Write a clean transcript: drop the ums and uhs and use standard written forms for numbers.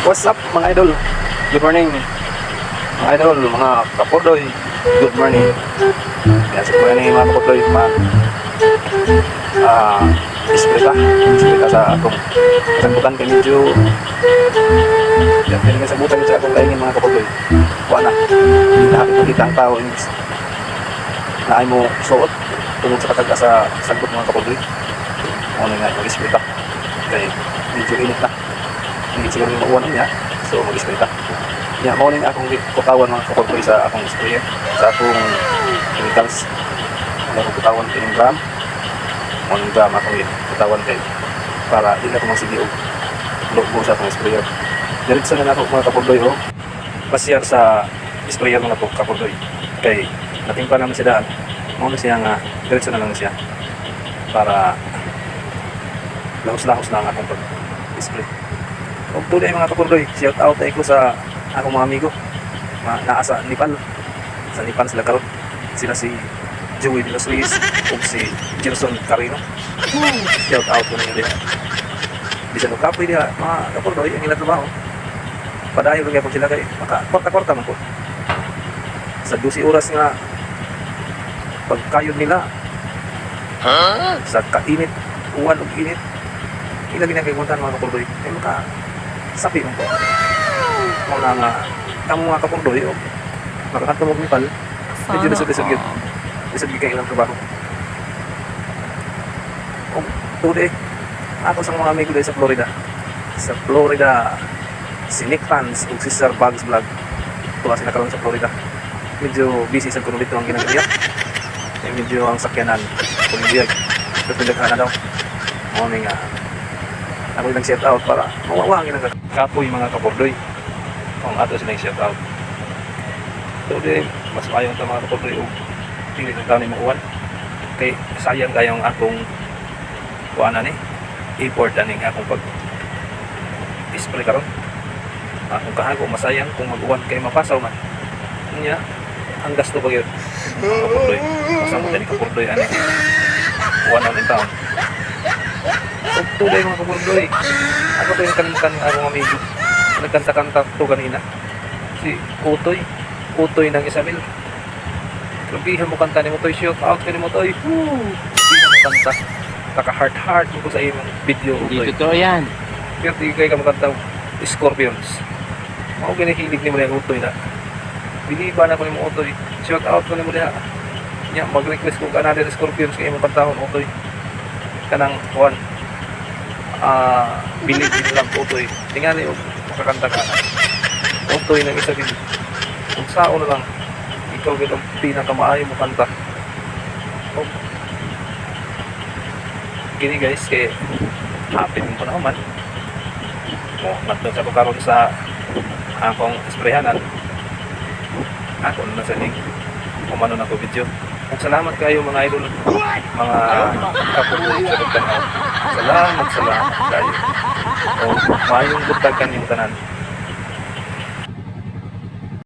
What's up mga idol? Good morning mga idol, mga kapurdoy. Good morning. Kaya sa morning mga kapurdoy, isprita sa atong kasagbutan kay medyo yan, pwede nga sabutan sa atong kaingin mga kapurdoy. Wala na, hindi na nakikita ang tao imbis na ay mo suot tungkol sa kataga sa sagbot mga kapurdoy. Ano nga, mag-isprita kaya medyo init na. Hindi siguro yung mauwan niya, so mag-isprita. Yeah, morning akong kutawan mga kapurdoy sa akong sprayer, sa akong chemicals. Ano akong kutawan kay gram. Morning gram akong kutawan kay para hindi ako magsigiog logo sa akong sprayer. Diretso na ako mga kapurdoy o pasyar sa sprayer mga kapurdoy. Kay natimpa naman si daan. Muna siya nga, diretso na lang siya para lahos-lahos na ang akong pag-spray. Kung tuloy mga kapurdoy, shout out ko sa akong mga amigo naa sa Nepal. Sa Nepal sila karon. Sila si Joey de los Reyes o si Gerson Carino. Shout out ko ninyo din. Bisa no kapoy dia mga kapurdoy ang ilang trabaho. Padayon kaya po sila kay maka-kwarta-kwarta man po. Sa 12 oras nga pagkayod nila sa kainit, uwan o init, ilang ginagayuntan mga kapurdoy ay maka-sapi mo po. Mga nga, ang mga kapurdoy o makakantumog ni Pal, medyo lisod-lisod yun. Lisod yun kayo ng trabaho. O tuloy, ako sa mga amigo dahil sa Florida. Sa Florida, si Nick Fans o si Sir Bugs Vlog. Ito kasi nakaroon sa Florida. Medyo busy sa kuno dito ang ginagawa. Medyo ang sakyanan, kumibiyag. Ito pinagkana daw. Morning ako yung nag-set out para mawawangin ang kapoy mga kapurdoy. Kung ato silang set out. So din, mas ayaw ang mga kapurdoy o tingin ng taon yung uwan. Kaya sayang kayong akong kuwanan import aning akong pag-display karon. Akong kahago, masayang kung mag-uwan kayo mapasaw man. Kanya, ang gasto ba yun? Kapurdoy. Masama din kapurdoy aning uwanan ng taon. Tulay mga kapurdoy. Ako to yung kalimutan ng akong amigo. Nagkanta-kanta to kanina. Si Utoy ng Isabel. Grabihan mo kanta ni mo Toy. Shout out ka ni mo Toy. Hindi mo kanta. Kaka-heart mo ko sa iyong video Utoy. Hindi totoo yan. Pero di kayo ka makanta Scorpions. Ako kinihilig ni mo na yung Utoy na. Biliban ako ni mo Utoy. Shout out ko ni mo na. Mag-request ko ka na rin Scorpions kayo mo kantahon Utoy. Kanang kuwan. Bilib din lang Utoy. Tingnan niyo, makakanta ka. Utoy ng Isabel. Kung sao na lang, ikaw gano'ng pinakamaayo mo kanta. Gini guys, kaya happy din ko naman. Nandun sa karon sa akong sprayhanan. Ako na sa link. Kumano na ko video. Salamat kayo mga idol, mga kapurdoy sa pagtanaw. Salamat kayo. O mayong butag kanyang tanan.